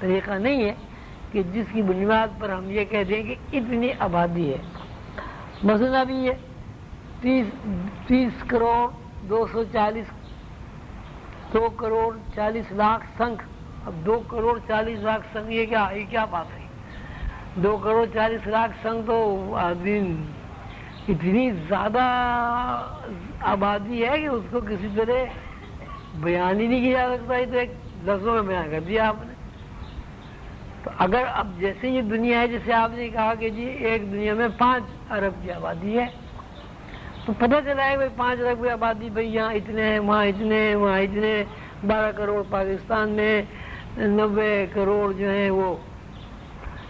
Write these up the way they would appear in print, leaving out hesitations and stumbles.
طریقہ نہیں ہے کہ جس کی بنیاد پر ہم یہ کہہ دیں کہ اتنی آبادی ہے. مثلا ابھی یہ 30 کروڑ 2 کروڑ 40 لاکھ سنکھ. اب 2 کروڑ 40 لاکھ سنکھ یہ کیا بات ہے؟ 2 کروڑ 40 لاکھ سنکھ تو آدمی اتنی زیادہ آبادی ہے کہ اس کو کسی طرح بیان ہی نہیں کیا جا سکتا. یہ تو ایک لفظوں میں بیان کر دیا آپ نے. تو اگر اب جیسے یہ دنیا ہے، جیسے آپ نے کہا کہ جی ایک دنیا میں 5 ارب کی آبادی ہے، تو پتہ چلا ہے بھائی 5 ارب کی آبادی، بھائی یہاں اتنے ہیں، وہاں اتنے ہیں، وہاں اتنے، 12 کروڑ پاکستان میں، 90 کروڑ جو ہیں وہ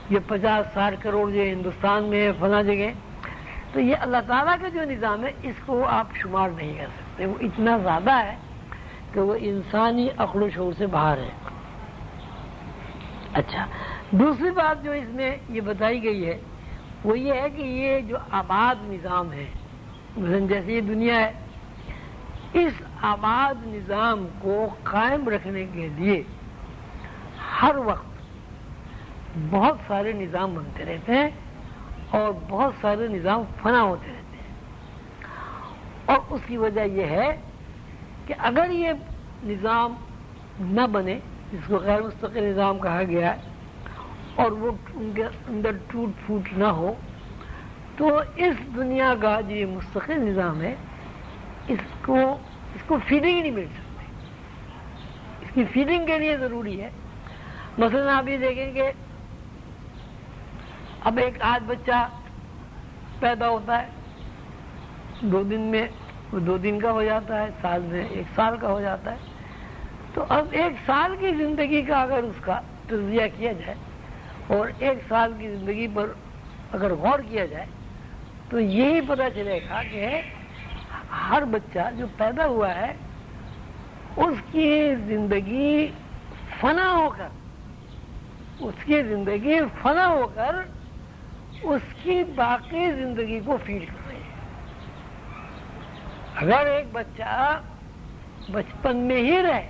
یہ 50-60 کروڑ جو ہندوستان میں ہے، فلاں جگہ. تو یہ اللہ تعالیٰ کا جو نظام ہے اس کو آپ شمار نہیں کر سکتے. وہ اتنا زیادہ ہے کہ وہ انسانی عقل و شعور سے باہر ہے. اچھا، دوسری بات جو اس میں یہ بتائی گئی ہے وہ یہ ہے کہ یہ جو آباد نظام ہے، مثلا جیسے یہ دنیا ہے، اس آباد نظام کو قائم رکھنے کے لیے ہر وقت بہت سارے نظام بنتے رہتے ہیں اور بہت سارے نظام فنا ہوتے رہتے ہیں. اور اس کی وجہ یہ ہے کہ اگر یہ نظام نہ بنے، جس کو غیر مستقل نظام کہا گیا ہے، اور وہ ان کے اندر ٹوٹ پھوٹ نہ ہو، تو اس دنیا کا جو یہ مستقل نظام ہے اس کو فیڈنگ ہی نہیں مل سکتی. اس کی فیڈنگ کے لیے ضروری ہے. مثلا آپ یہ دیکھیں کہ اب ایک آدھ بچہ پیدا ہوتا ہے، 2 دن میں وہ 2 دن کا ہو جاتا ہے، سال میں 1 سال کا ہو جاتا ہے. تو اب 1 سال کی زندگی کا اگر اس کا تجزیہ کیا جائے اور 1 سال کی زندگی پر اگر غور کیا جائے تو یہی پتہ چلے گا کہ ہر بچہ جو پیدا ہوا ہے اس کی زندگی فنا ہو کر اس کی باقی زندگی کو فیڈ کر رہی ہے. اگر ایک بچہ بچپن میں ہی رہے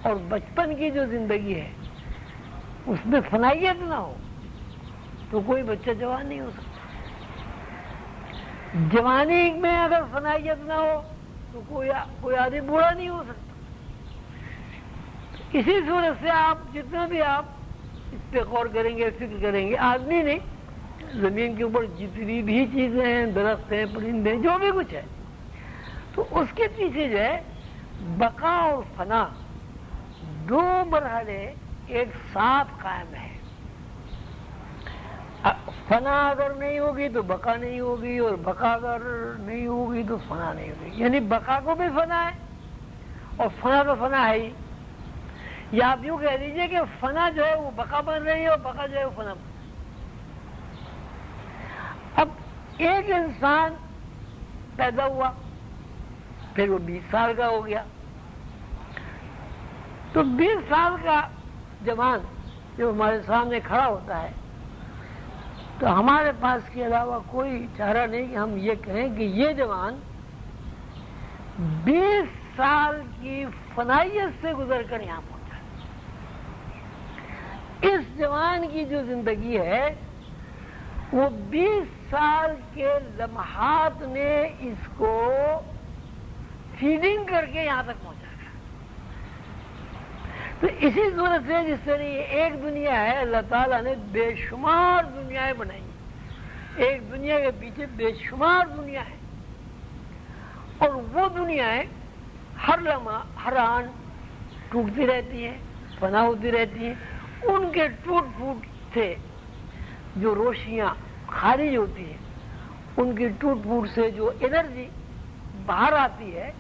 اور بچپن کی جو زندگی ہے اس میں فنائیت نہ ہو تو کوئی بچہ جوان نہیں ہو سکتا. جوانی میں اگر فنائیت نہ ہو تو کوئی آدمی بوڑھا نہیں ہو سکتا. اسی صورت سے آپ جتنا بھی آپ اس پہ غور کریں گے، فکر کریں گے، آدمی نہیں، زمین کے اوپر جتنی بھی چیزیں ہیں، درخت ہیں، پرندے، جو بھی کچھ ہے، تو اس کے پیچھے جو ہے بقا اور فنا 2 مرحلے ایک ساتھ قائم ہے. فنا اگر نہیں ہوگی تو بقا نہیں ہوگی، اور بقا اگر نہیں ہوگی تو فنا نہیں ہوگی. یعنی بقا کو بھی فنا ہے اور فنا تو فنا ہے ہی. یا آپ یوں کہہ دیجئے کہ فنا جو ہے وہ بقا بن رہی ہے اور بقا جو ہے وہ فنا بن رہی ہے. اب ایک انسان پیدا ہوا، پھر وہ 20 سال کا ہو گیا، تو 20 سال کا جوان جو ہمارے سامنے کھڑا ہوتا ہے تو ہمارے پاس کے علاوہ کوئی چارہ نہیں کہ ہم یہ کہیں کہ یہ جوان 20 سال کی فنائیت سے گزر کر یہاں پہنچا. اس جوان کی جو زندگی ہے وہ 20 سال کے لمحات نے اس کو فیڈنگ کر کے یہاں تک پہنچا. تو اسی صورت سے جس طرح یہ ایک دنیا ہے، اللہ تعالیٰ نے بے شمار دنیایں بنائی. ایک دنیا کے پیچھے بے شمار دنیا ہے، اور وہ دنیایں ہر لمحہ ہر آن ٹوٹتی رہتی ہیں، فنا ہوتی رہتی ہیں. ان کے ٹوٹ پھوٹ سے جو روشنیاں خارج ہوتی ہیں، ان کی ٹوٹ پھوٹ سے جو انرجی باہر آتی ہے،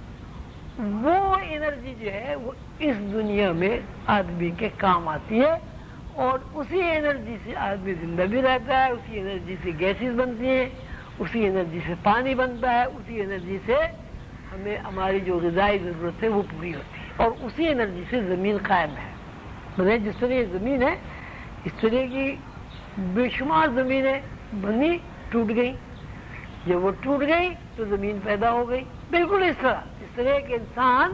وہ انرجی جو ہے وہ اس دنیا میں آدمی کے کام آتی ہے، اور اسی انرجی سے آدمی زندہ بھی رہتا ہے. اسی انرجی سے گیسز بنتی ہیں، اسی انرجی سے پانی بنتا ہے، اسی انرجی سے ہمیں ہماری جو غذائی ضرورت ہے وہ پوری ہوتی ہے، اور اسی انرجی سے زمین قائم ہے. مطلب جس طرح یہ زمین ہے اس طرح کی بے شمار زمینیں بنی، ٹوٹ گئی. جب وہ ٹوٹ گئی تو زمین پیدا ہو گئی. بالکل اس طرح ایک انسان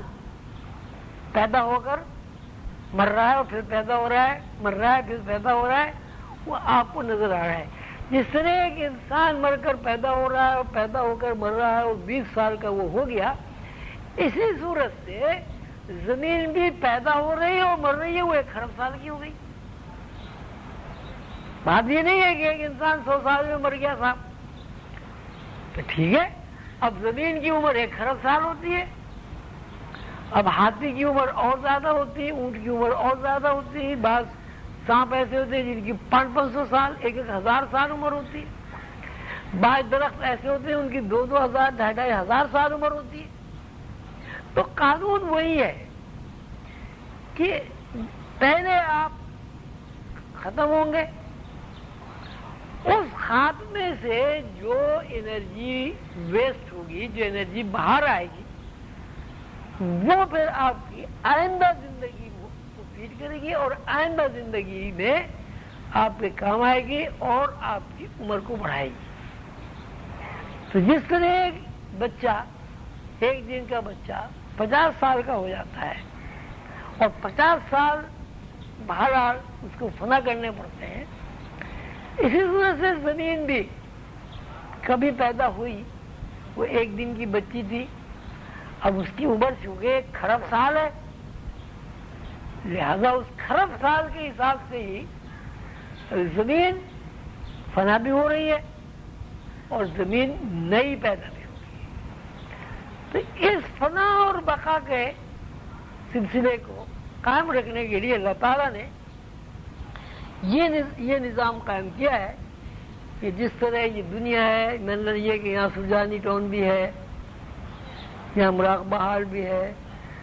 پیدا ہو کر مر رہا ہے اور پھر پیدا ہو رہا ہے، مر رہا ہے پھر پیدا ہو رہا ہے، وہ آپ کو نظر آ رہا ہے۔ جس طرح ایک انسان مر کر پیدا ہو رہا ہے اور پیدا ہو کر مر رہا ہے اور 20 سال کا وہ ہو گیا، اسی صورت سے زمین بھی پیدا ہو رہی ہے اور مر رہی ہے، وہ 1 ارب سال کی ہو گئی۔ بات یہ نہیں ہے کہ ایک انسان 100 سال میں مر گیا صاحب، تو ٹھیک ہے، اب زمین کی عمر 1 ارب سال ہوتی ہے، اب ہاتھی کی عمر اور زیادہ ہوتی ہے، اونٹ کی عمر اور زیادہ ہوتی ہے، بعض سانپ ایسے ہوتے ہیں جن کی 500 سال 1000 سال عمر ہوتی ہے، بعض درخت ایسے ہوتے ہیں ان کی 2000 2500 سال عمر ہوتی ہے۔ تو قانون وہی ہے کہ پہلے آپ ختم ہوں گے، اس خاتمے سے جو انرجی ویسٹ ہوگی، جو انرجی باہر آئے گی، وہ پھر آپ کی آئندہ زندگی کو فیڈ کرے گی اور آئندہ زندگی میں آپ کے کام آئے گی اور آپ کی عمر کو بڑھائے گی۔ تو جس طرح ایک بچہ، ایک دن کا بچہ 50 سال کا ہو جاتا ہے اور 50 سال بہرحال اس کو فنا کرنے پڑتے ہیں، اسی صورت سے زمین بھی کبھی پیدا ہوئی، وہ 1 دن کی بچی تھی، اب اس کی عمر چونکہ 1 ارب سال ہے، لہذا اس 1 ارب سال کے حساب سے ہی زمین فنا بھی ہو رہی ہے اور زمین نئی پیدا بھی ہو رہی ہے۔ تو اس فنا اور بقا کے سلسلے کو قائم رکھنے کے لیے اللہ تعالیٰ نے یہ نظام قائم کیا ہے کہ جس طرح یہ دنیا ہے، مان لیجیے کہ یہاں سرجانی ٹاؤن بھی ہے، یہاں مراقبہ ہال بھی ہے،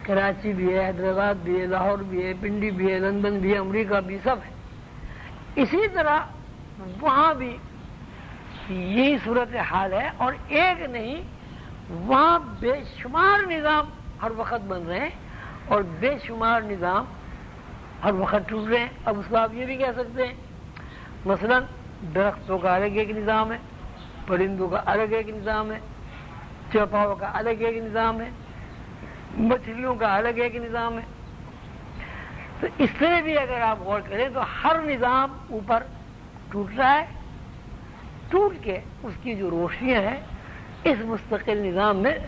کراچی بھی ہے، حیدرآباد بھی ہے، لاہور بھی ہے، پنڈی بھی ہے، لندن بھی ہے، امریکہ بھی، سب ہے۔ اسی طرح وہاں بھی یہی صورت حال ہے، اور ایک نہیں، وہاں بے شمار نظام ہر وقت بن رہے ہیں اور بے شمار نظام ہر وقت ٹوٹ رہے ہیں۔ اب اس کو آپ یہ بھی کہہ سکتے ہیں، مثلا درختوں کا الگ ایک نظام ہے، پرندوں کا الگ ایک نظام ہے، چوپاؤں کا الگ ایک نظام ہے، مچھلیوں کا الگ ایک نظام ہے۔ تو اس سے بھی اگر آپ غور کریں تو ہر نظام اوپر ٹوٹ رہا ہے، ٹوٹ کے اس کی جو روشنیاں ہیں اس مستقل نظام میں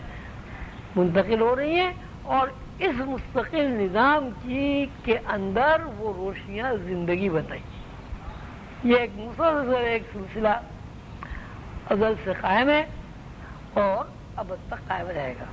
منتقل ہو رہی ہیں، اور اس مستقل نظام کے اندر وہ روشنیاں زندگی بتائیں۔ یہ ایک مسلسل ایک سلسلہ ازل سے قائم ہے اور اب تک قائم رہے گا۔